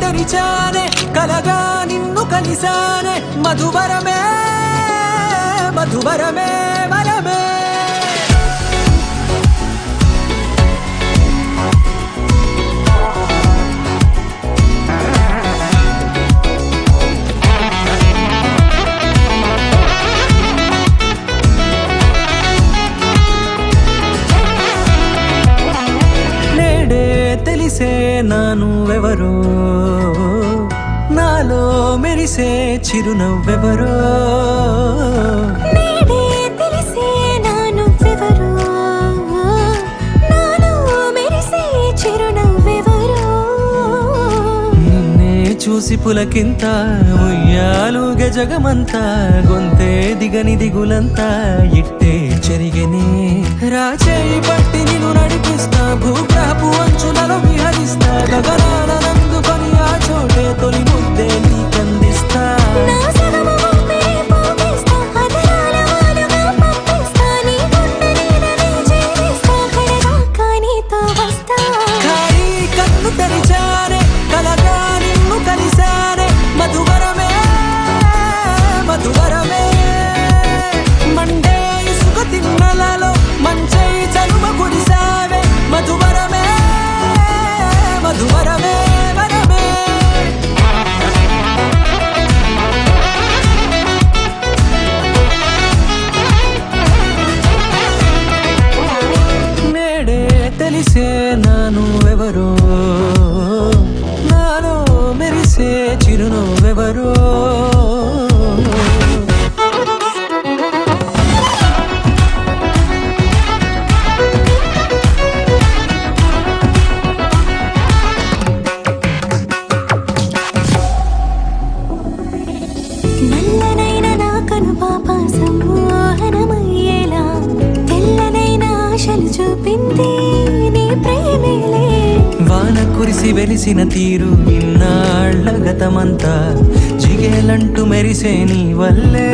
తెరిచానే కలగా నిన్ను కలిసానే మధువరమే మధువరమే వరమే తెలిసే నానువెవరో నాలో మెరిసే చిరునవ్వెవరో నేడే తెలిసే నానువెవరో నాలో మెరిసే చిరునవ్వెవరో నిన్నే చూసి పులకింత ఉయ్యాలుగే జగమంతా గొంతే దిగని దిగులంతా ఇట్టే చెరిగనే రాచేయి పట్టి నిన్ను నడిపిస్తా భూగ్రహపు అంచులలో విహరిస్తా గగనాల నందుకొని ఆ చోటే తొలి ముద్దే నీకందిస్తా నా సగము ఊపిరి పోగిస్తా అదరాల వాలుగా పంపిస్తా నీ గుండె నీడనే చేరిస్తా కడదాకా నీతో వస్తా ఖాళీ కన్ను తెరిచానే కలగా నిన్ను కలిసానే మధువరమే మధువరమే మండే ఇసుక తిన్నలలో మంచై చలువ కురిసావే మధువరమే మధువరమే వరమే నేడే తెలిసే నానువెవరో నాలో మెరిసే చిరునవ్వెవరో నల్లనైన నా కనుపాప సమ్మోహనమయ్యేలా తెల్లనైన ఆశలు చూపింది నీ ప్రేమేలే వాన కురిసి వెలిసిన తీరు ఇన్నాళ్ల గతమంతా జిగేలంటూ మెరిసే నీ వల్లే